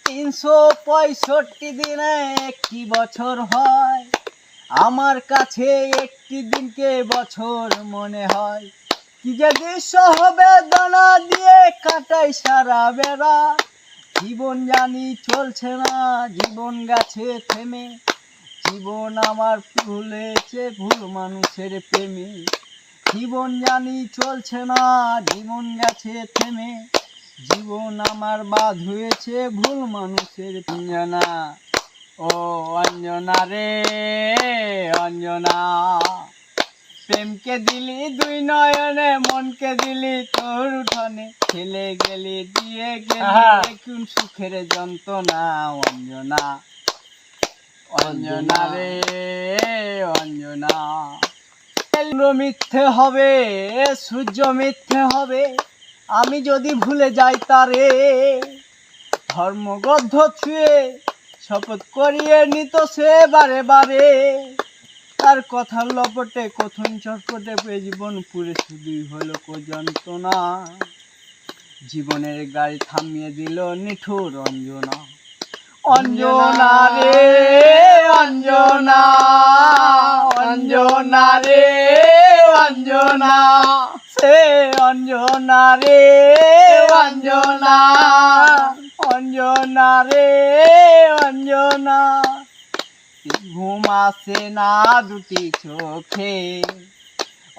365 দিনে একটি বছর হয়, আমার কাছে একটি দিনকে বছর মনে হয়। কি যে দৃশ্য হবে দানা দিয়ে কাটাই সারা বেড়া, জীবন জানি চলছে না, জীবন গাছে থেমে। জীবন আমার ভুলেছে ভুল মানুষের প্রেমে, জীবন জানি চলছে না, জীবন গেছে থেমে। জীবন আমার বাদ হয়েছে ভুল মানুষের। অঞ্জনা, ও অঞ্জনা রে অঞ্জনা, প্রেমকে দিলি দুই নয়নে, মনকে দিলি তোর উঠোনে, ছেলে গেলি দিয়ে গেলি কোন সুখের যন্ত্রণা। অঞ্জনা, অঞ্জনা রে অঞ্জনা, চন্দ্র মিথ্যে হবে, সূর্য মিথ্যে হবে, আমি যদি ভুলে যাই তারে। ধর্মগ্রন্থ ছুঁয়ে শপথ করিয়ে নিত সে বারে বারে, তার কথার লপটে কথন চটপটে পেয়ে জীবন পুরে শুধুই হলো যন্ত্রণা। জীবনের গাড়ি থামিয়ে দিল নিঠুর অঞ্জনা। অঞ্জনা রে অঞ্জনা, অঞ্জনা রে অঞ্জনা, সে অঞ্জনা রে অঞ্জনা, অঞ্জনা রে অঞ্জনা। ঘুম আসে না দুটি চোখে,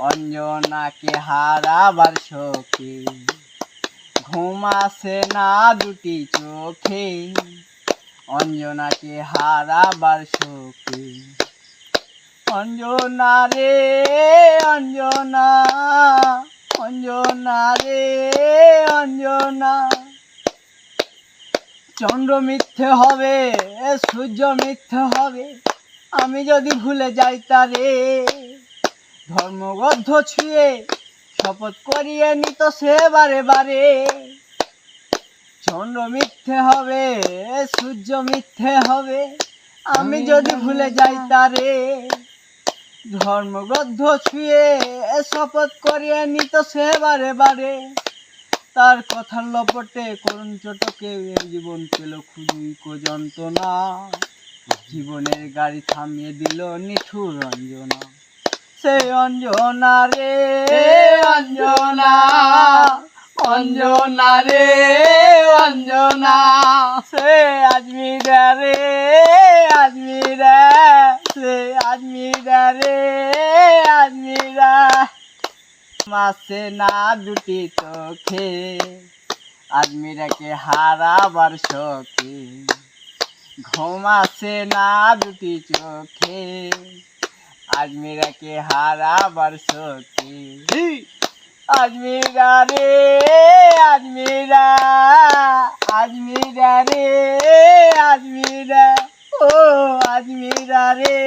অঞ্জনাকে হারাবার শোকে। ঘুম আসে না দুটি চোখে, অঞ্জনাকে হারাবার শোকে। অঞ্জনা রে অঞ্জনা, অঞ্জনা রে অঞ্জনা। চন্দ্র মিথ্যে হবে, সূর্য মিথ্যে হবে, আমি যদি ভুলে যাই তারে। ধর্মগ্রন্থ ছুঁয়ে শপথ করিয়ে নিত সে বারে বারে। চন্দ্র মিথ্যে হবে, সূর্য মিথ্যে হবে, আমি যদি ভুলে যাই তারে। ধর্মগ্রন্থ ছুঁয়ে শপথ করিয়ে নিত সে বারে বারে, তার কথার লপটে করুণ চটকে জীবন পেল খুবই যন্ত্রণা। জীবনের গাড়ি থামিয়ে দিল নিঠুর অঞ্জনা। সে অঞ্জনা রে অঞ্জনা, অঞ্জনা রে অঞ্জনা, সে আজমিরা রে আজমিরা, সে আজমিরা রে আজমিরা। মাসে না দুটি চোখে, আজমিরাকে হারাবার শোকে। ঘুম আসে না দুটি চোখে, আজমিরাকে হারাবার শোকে। আজমিরা রে আজমিরা, আজমিরা রে আজমিরা, ও আজমিরা রে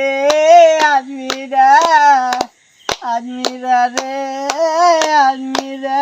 আজমিরা, আজমিরা রে আজমিরা।